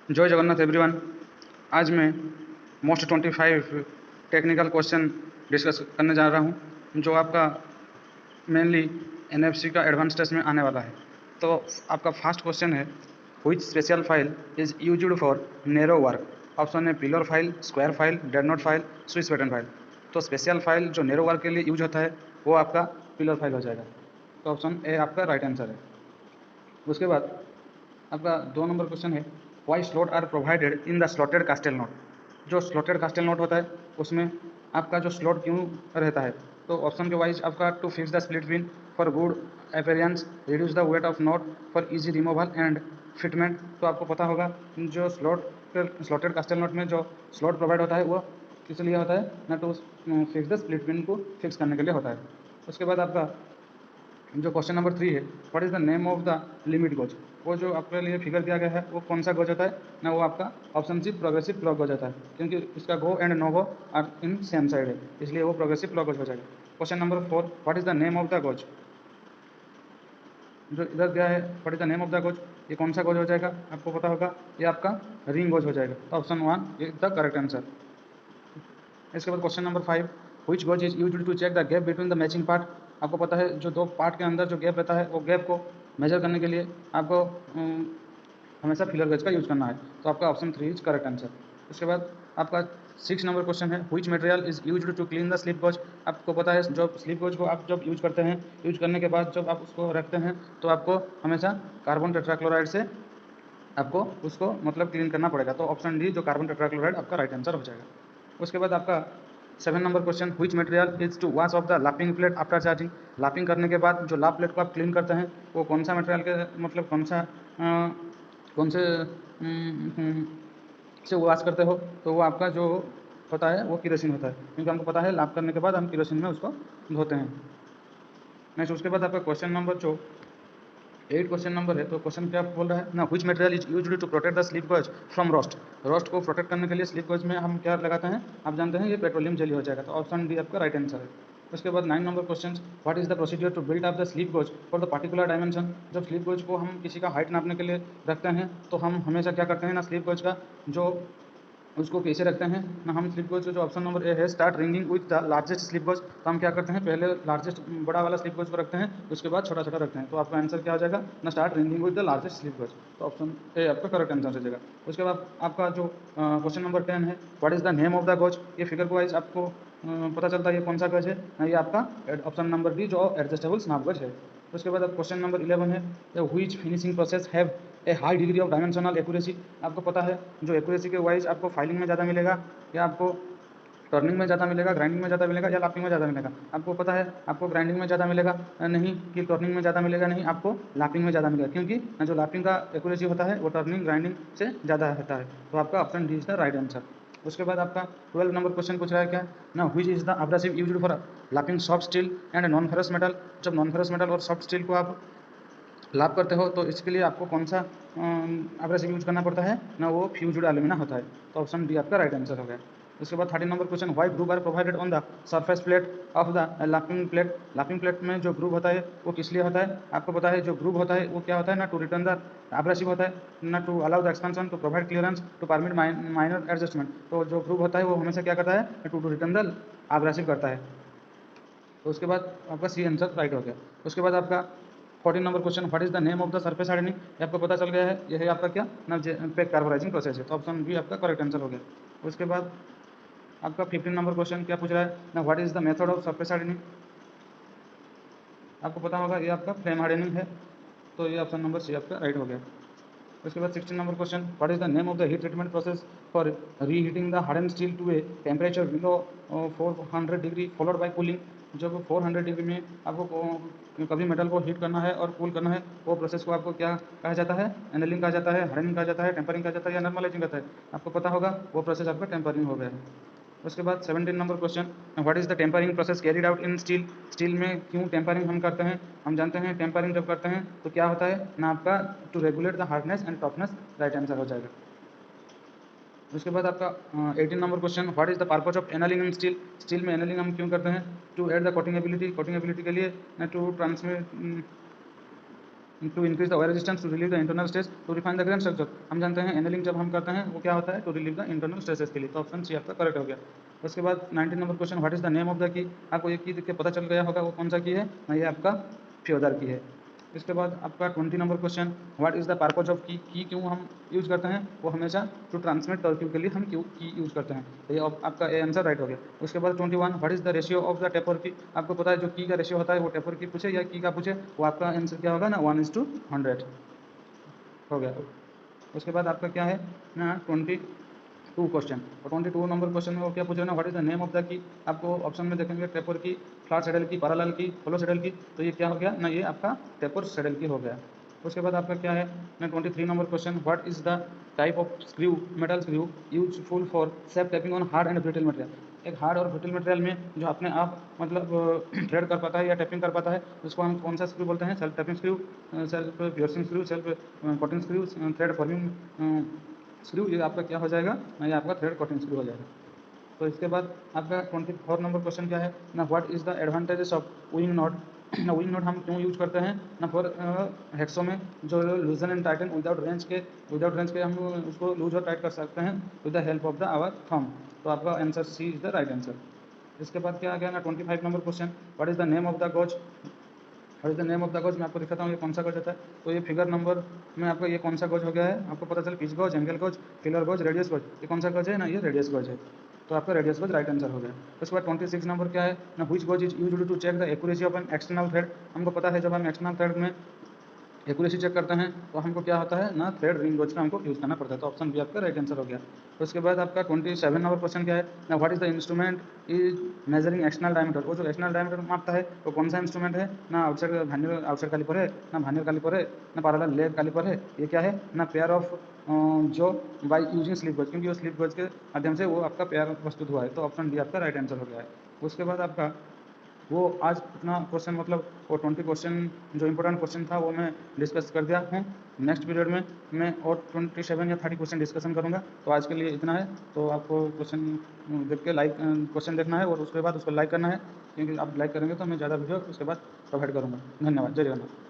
जय जगन्नाथ एवरीवन। आज मैं मोस्ट 25 टेक्निकल क्वेश्चन डिस्कस करने जा रहा हूं, जो आपका मेनली एनएफसी का एडवांस टेस्ट में आने वाला है। तो आपका फर्स्ट क्वेश्चन है, which special file is used for narrow work. Option है pillar file, square file, dead note file, Swiss pattern file. तो स्पेशल फाइल जो नैरो वर्क के लिए यूज होता है वो आपका पिलर फाइल हो जाएगा। तो ऑप्शन ए आपका राइट आंसर है। उसके बाद आपका 2 नंबर क्वेश्चन है, why slot are provided in the slotted castle nut. जो स्लॉटेड कास्टेल नोट होता है उसमें आपका जो स्लॉट क्यों रहता है। तो ऑप्शन के वाइज आपका to fix the split pin for good appearance, reduce the weight of nut for easy removal and fitment. तो आपको पता होगा जो स्लॉटेड कास्टेल नोट में जो स्लॉट प्रोवाइड होता है वो किस लिए होता है ना, to fix the split pin को फिक्स करने के लिए होता है। उसके बाद आपका जो क्वेश्चन नंबर 3 है, what is the name of the limit goes. वो जो आपके लिए फिगर दिया गया है वो कौन सा गोज होता है ना, वो आपका option C progressive clock gauge होता है, क्योंकि इसका go and no go are in same side है, इसलिए वो प्रोग्रेसिव क्लॉक गोज हो जाएगा। Question number 4, what is the name of the gauge. जो इधर दिया है what is the name of the gauge, ये कौन सा गोज हो जाएगा आपको पता होगा, ये आपका रिंग गोज हो जाएगा। तो option 1 is the correct answer. इसके बाद question number 5, which gauge is used to check the gap between the matching part. आपको पता है जो दो पार्ट के अंदर जो गैप रहता है वो गैप को मेजर करने के लिए आपको हमेशा फिलर गेज का यूज करना है। तो आपका ऑप्शन 3 इज करेक्ट आंसर। उसके बाद आपका 6 नंबर क्वेश्चन है, which material is used to clean the slip gauge. आपको पता है जो स्लिप गोज को आप जब यूज करते हैं, यूज करने के बाद जब आप उसको रखते हैं तो आपको हमेशा कार्बन टेट्राक्लोराइड से आपको उसको मतलब क्लीन करना पड़ेगा। तो ऑप्शन डी जो कार्बन टेट्राक्लोराइड आपका राइट आंसर हो जाएगा। उसके बाद आपका 7 number question, which material is to wash off the lapping plate after charging. Lapping करने के बाद जो लाप प्लेट को आप क्लीन करते हैं वो कौन सा मटेरियल के मतलब कौन से से वॉश करते हो। तो वो आपका जो होता है वो किरोसिन होता है, क्योंकि हमको पता है लाप करने के बाद हम किरोसिन में उसको धोते हैं। नेक्स्ट उसके बाद आपका क्वेश्चन नंबर जो 8 क्वेश्चन नंबर है, तो क्वेश्चन क्या बोल रहा है ना, which material is used to protect the slip gauge from rust. Rust को प्रोटेक्ट करने के लिए स्लिप गॉज में हम क्या लगाते हैं आप जानते हैं, ये पेट्रोलियम जेली हो जाएगा। तो ऑप्शन डी आपका राइट आंसर है। उसके बाद 9 number question, what is the procedure to build up the slip gauge for the particular dimension. जब स्लिप गॉज को हम किसी का हाइट नापने के लिए रखते हैं तो हम हमेशा क्या करते हैं ना, स्लिप गॉज का जो उसको कैसे रखते हैं ना, हम स्लिप गोज जो ऑप्शन नंबर ए है, start ringing with the largest slip goes. तो हम क्या करते हैं, पहले लार्जेस्ट बड़ा वाला स्लिप गोज को रखते हैं, उसके बाद छोटा छोटा रखते हैं। तो आपका आंसर क्या हो जाएगा ना, start ringing with the largest slip goes. तो ऑप्शन ए आपका करेक्ट आंसर हो जाएगा। उसके बाद आपका जो क्वेश्चन नंबर 10 है, what is the name of the gauge. ये फिगर को वाइज आपको पता चलता है ये कौन सा गज है ना, ये आपका ऑप्शन नंबर डी जो एडजस्टेबल स्नैप गज है। उसके बाद अब क्वेश्चन नंबर 11 है, which finishing process have a high degree of dimensional accuracy. आपको पता है जो एक्यूरेसी के वाइज आपको फाइलिंग में ज़्यादा मिलेगा या आपको टर्निंग में ज़्यादा मिलेगा, ग्राइंडिंग में ज़्यादा मिलेगा या लापिंग में ज़्यादा मिलेगा। आपको पता है आपको ग्राइंडिंग में ज़्यादा मिलेगा नहीं, कि टर्निंग में ज़्यादा मिलेगा नहीं, आपको लापिंग में ज़्यादा मिलेगा, क्योंकि जो लापिंग का एक्यूरेसी होता है वो टर्निंग ग्राइंडिंग से ज़्यादा रहता है। तो आपका option D is the right answer. उसके बाद आपका 12 नंबर क्वेश्चन पूछ रहा है क्या ना, which is the abrasive used for laphing soft steel and non ferrous metal. जब नॉन फेरस मेटल और सॉफ्ट स्टील को आप लाभ करते हो तो इसके लिए आपको कौन सा एब्रेसिव यूज करना पड़ता है ना, वो फ्यूज्ड एल्यूमिना होता है। तो ऑप्शन डी आपका राइट आंसर हो गया। उसके बाद 13 number question, why groove are provided on the surface plate of the lapping plate. Lapping plate में जो ग्रूव होता है वो किस लिए होता है। आपको पता है जो ग्रूव होता है वो क्या होता है ना, टू रिटर्न द एब्रेसिव होता है ना, to allow the expansion, to provide clearance, to permit minor adjustment. तो जो ग्रूव होता है वो हमेशा क्या करता है, टू रिटर्न द एब्रेसिव करता है। तो उसके बाद आपका सी आंसर राइट हो गया। उसके बाद आपका 14 number question, what is the name of the surface hardening. ये आपको पता चल गया है, यह है आपका क्या ना, पैक कार्बोराइजिंग प्रोसेस है। तो ऑप्शन बी आपका करेक्ट आंसर हो गया। उसके बाद आपका 15 नंबर क्वेश्चन क्या पूछ रहा है ना, what is the method of surface hardening. आपको पता होगा ये आपका फ्रेम हार्डनिंग है। तो ये ऑप्शन नंबर सी आपका राइट हो गया। उसके बाद 16 number question, what is the name of the heat treatment process for reheating the hardened steel to a temperature below 400 degree followed by cooling. जब 400 डिग्री में आपको कभी मेटल को हीट करना है और कूल करना है, वो प्रोसेस को आपको क्या कहा जाता है, एनलिंग कहा जाता है, हार्डनिंग कहा जाता है, टेम्परिंग कहा जाता है या नॉर्मलाइजिंग कहता है। आपको पता होगा वो प्रोसेस आपका टेम्परिंग हो गया है। उसके बाद 17 number question, what is the tempering process carried out in steel. Steel में क्यों टेम्परिंग हम करते हैं, हम जानते हैं टेम्परिंग जब करते हैं तो क्या होता है ना, आपका to regulate the hardness and toughness, right answer हो जाएगा। उसके बाद आपका 18 number question, what is the purpose of annealing in steel. Steel में एनलिंग हम क्यों करते हैं, to add the coating ability, coating ability के लिए, to transmit to increase the wear resistance, to relieve the internal stress, to refine the grain structure. हम जानते हैं एनेलिंग जब हम करते हैं वो क्या होता है, to relieve the internal stresses के लिए। तो ऑप्शन सी आपका करेक्ट हो गया। उसके बाद 19 number question, what is the name of the key. आपको ये की देख के पता चल गया होगा वो कौन सा की है ना, ये आपका फ्योदर की है। इसके बाद आपका 20 number question, what is the purpose of की क्यों हम यूज करते हैं, वो हमेशा टू ट्रांसमिट टर्क्यू के लिए हम क्यू की यूज करते हैं। तो ये आपका ए आंसर राइट हो गया। उसके बाद 21, what is the ratio of the taper की। आपको पता है जो की का रेशियो होता है वो टेपर की पूछे या की का पूछे, वो आपका आंसर क्या होगा ना, 1:100 हो गया। उसके बाद आपका क्या है ना 22 क्वेश्चन, और 22 नंबर क्वेश्चन में वो क्या पूछ रहे हैं ना, what is the name of the key. आपको ऑप्शन में देखेंगे टेपर की, फ्लैट सेडल की, पैरेलल की, होलो सेडल की। तो ये क्या हो गया ना, ये आपका टेपर सेडल की हो गया। उसके बाद आपका क्या है ना 23 number question, what is the type of screw, metal screw useful for safe tapping on hard and brittle material. एक हार्ड और ब्रिटल मटेरियल में जो अपने आप मतलब थ्रेड कर पाता है या टैपिंग कर पाता है, उसको हम कौन सा स्क्रू बोलते हैं, self tapping screw, self piercing screw, self cutting screw, thread forming screw. ये आपका क्या हो जाएगा ना, ये आपका थ्रेड कटिंग स्क्रू हो जाएगा। तो इसके बाद आपका 24 नंबर क्वेश्चन क्या है ना, what is the advantages of wing not. ना विंग नॉट हम क्यों यूज करते हैं ना, फॉर हेक्सो में जो loosen and tighten without wrench के हम उसको लूज और टाइट कर सकते हैं with the help of the our thumb. तो आपका answer C is the right answer. इसके बाद क्या आ गया ना 25 number question, what is the name of the gauge. और the name of the gauge मैं आपको दिखाता हूँ ये कौन सा गॉज होता है। तो ये फिगर नंबर में आपका ये कौन सा गॉज हो गया है, आपको पता चल pitch gauge, angle gauge, filler gauge, radius gauge. ये कौन सा गॉज है ना, ये रेडियस गॉज है। तो आपका रेडियस गॉज राइट आंसर हो गया। उसके बाद 26 नंबर क्या है ना, which gauge is used to check the accuracy of an external thread. हमको पता है जब हम एक्सटर्नल थ्रेड में एक्यूरेसी चेक करते हैं तो हमको क्या होता है ना, थ्रेड रिंग गॉज का हमको यूज़ करना पड़ता है। तो ऑप्शन बी आपका राइट आंसर हो गया। तो उसके बाद आपका 27 नंबर क्वेश्चन क्या है ना, what is the instrument is measuring external diameter. वो जो एक्सटर्नल डायमीटर मापता है वो कौन सा इंस्ट्रूमेंट है ना, आउटसाइड कैलिपर है ना, भानियर कैलिपर है ना, पैरेलल लेग कैलिपर है। ये क्या है ना, पेयर ऑफ जो बाई यूजिंग स्लिप गॉज, क्योंकि वो स्लिप गॉज के माध्यम से वो आपका पेयर प्रस्तुत हुआ है। तो ऑप्शन बी आपका राइट आंसर हो गया है। उसके बाद आपका वो आज इतना क्वेश्चन मतलब वो 20 क्वेश्चन जो इंपॉर्टेंट क्वेश्चन था वो मैं डिस्कस कर दिया हूँ। नेक्स्ट पीरियड में मैं और 27 या 30 क्वेश्चन डिस्कशन करूँगा। तो आज के लिए इतना है। तो आपको क्वेश्चन देख के लाइक क्वेश्चन देखना है और उसके बाद उसको लाइक करना है, क्योंकि आप लाइक करेंगे तो मैं ज़्यादा वीडियो उसके बाद प्रोवाइड करूँगा। धन्यवाद। जय जगन्नाथ।